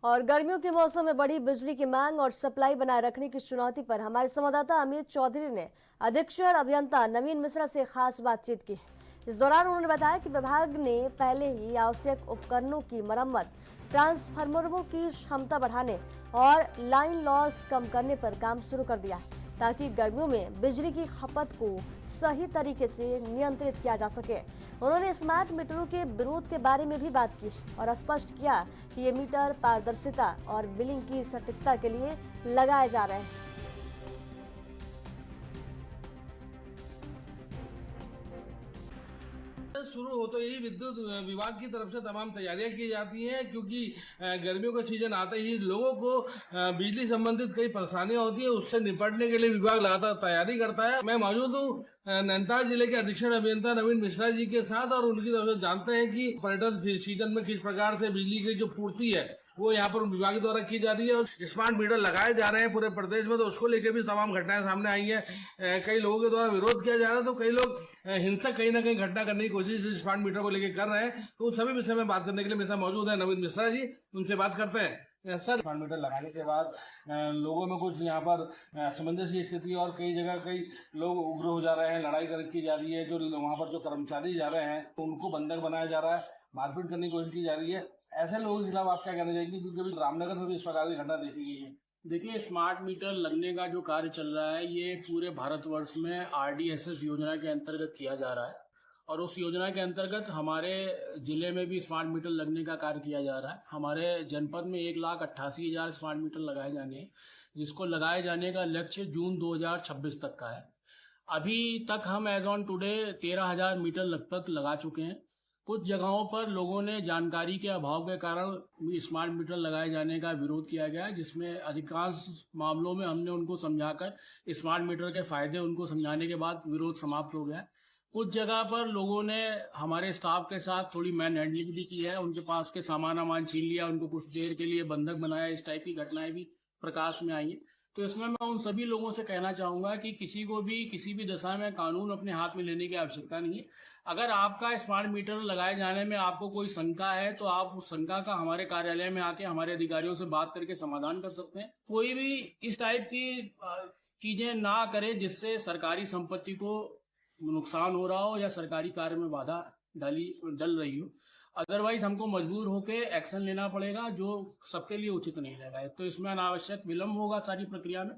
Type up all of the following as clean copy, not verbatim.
और गर्मियों के मौसम में बढ़ी बिजली की मांग और सप्लाई बनाए रखने की चुनौती पर हमारे संवाददाता अमित चौधरी ने अधीक्षण अभियंता नवीन मिश्रा से खास बातचीत की। इस दौरान उन्होंने बताया कि विभाग ने पहले ही आवश्यक उपकरणों की मरम्मत, ट्रांसफार्मरों की क्षमता बढ़ाने और लाइन लॉस कम करने पर काम शुरू कर दिया है, ताकि गर्मियों में बिजली की खपत को सही तरीके से नियंत्रित किया जा सके। उन्होंने स्मार्ट मीटरों के विरोध के बारे में भी बात की और स्पष्ट किया कि ये मीटर पारदर्शिता और बिलिंग की सटीकता के लिए लगाए जा रहे हैं। शुरू होते ही विद्युत विभाग की तरफ से तमाम तैयारियां की जाती हैं, क्योंकि गर्मियों का सीजन आते ही लोगों को बिजली संबंधित कई परेशानियां होती है। उससे निपटने के लिए विभाग लगातार तैयारी करता है। मैं मौजूद हूँ नैनीताल जिले के अधीक्षण अभियंता नवीन मिश्रा जी के साथ और उनकी तरफ से जानते हैं कि पर्यटन सीजन में किस प्रकार से बिजली की जो पूर्ति है वो यहाँ पर विभाग द्वारा की जा रही है और स्मार्ट मीटर लगाए जा रहे हैं पूरे प्रदेश में। तो उसको लेकर भी तमाम घटनाएं सामने आई है। कई लोगों के द्वारा विरोध किया जा रहा है, तो कई लोग हिंसक कहीं ना कहीं घटना करने की कोशिश स्मार्ट मीटर को लेकर कर रहे हैं। तो उन सभी विषय में बात करने के लिए मेरे साथ मौजूद है नवीन मिश्रा जी, उनसे बात करते हैं। सर, स्मार्ट मीटर लगाने के बाद लोगों में कुछ यहाँ पर असमंजस की स्थिति और कई जगह कई लोग उग्र हो जा रहे हैं, लड़ाई की जा रही है। जो वहाँ पर जो कर्मचारी जा रहे हैं तो उनको बंधक बनाया जा रहा है, मारपीट करने की कोशिश की जा रही है। ऐसे लोगों के खिलाफ आप क्या कहना चाहेंगे, क्योंकि अभी रामनगर में भी इस प्रकार की घटना देखी गई है? देखिए, स्मार्ट मीटर लगने का जो कार्य चल रहा है ये पूरे भारतवर्ष में RDSS योजना के अंतर्गत किया जा रहा है और उस योजना के अंतर्गत हमारे जिले में भी स्मार्ट मीटर लगने का कार्य किया जा रहा है। हमारे जनपद में 1,88,000 स्मार्ट मीटर लगाए जाने हैं, जिसको लगाए जाने का लक्ष्य जून 2026 तक का है। अभी तक हम एज ऑन टुडे 13,000 मीटर लगभग लगा चुके हैं। कुछ जगहों पर लोगों ने जानकारी के अभाव के कारण स्मार्ट मीटर लगाए जाने का विरोध किया गया है, जिसमें अधिकांश मामलों में हमने उनको समझाकर स्मार्ट मीटर के फायदे उनको समझाने के बाद विरोध समाप्त हो गया है। कुछ जगह पर लोगों ने हमारे स्टाफ के साथ थोड़ी मैन हैंडलिंग भी की है, उनके पास के सामान छीन लिया, उनको कुछ देर के लिए बंधक बनाया। इस टाइप की घटनाएं भी प्रकाश में आई है। तो इसमें मैं उन सभी लोगों से कहना चाहूंगा कि किसी को भी किसी भी दशा में कानून अपने हाथ में लेने की आवश्यकता नहीं है। अगर आपका स्मार्ट मीटर लगाए जाने में आपको कोई शंका है तो आप उस शंका का हमारे कार्यालय में आके हमारे अधिकारियों से बात करके समाधान कर सकते हैं। कोई भी इस टाइप की चीजें ना करे जिससे सरकारी संपत्ति को नुकसान हो रहा हो या सरकारी कार्य में बाधा डल रही हो। अदरवाइज हमको मजबूर होकर एक्शन लेना पड़ेगा, जो सबके लिए उचित नहीं रहेगा। तो इसमें अनावश्यक विलम्ब होगा सारी प्रक्रिया में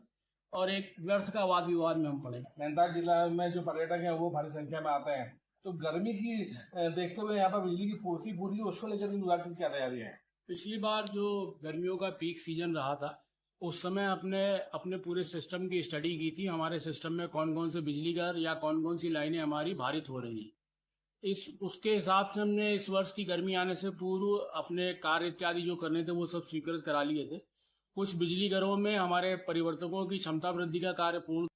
और एक व्यर्थ का वाद विवाद में हम पड़ेंगे। नैनीताल जिला में जो पर्यटक हैं वो भारी संख्या में आते हैं, तो गर्मी की देखते हुए यहाँ पर बिजली की पूर्ति पूरी उसको लेकर विभाग की क्या तैयारी है? पिछली बार जो गर्मियों का पीक सीजन रहा था उस समय अपने पूरे सिस्टम की स्टडी की थी। हमारे सिस्टम में कौन कौन से बिजली घर या कौन कौन सी लाइनें हमारी भारित हो रही हैं। उसके हिसाब से हमने इस वर्ष की गर्मी आने से पूर्व अपने कार्य इत्यादि जो करने थे वो सब स्वीकृत करा लिए थे। कुछ बिजली घरों में हमारे परिवर्तकों की क्षमता वृद्धि का कार्य पूर्ण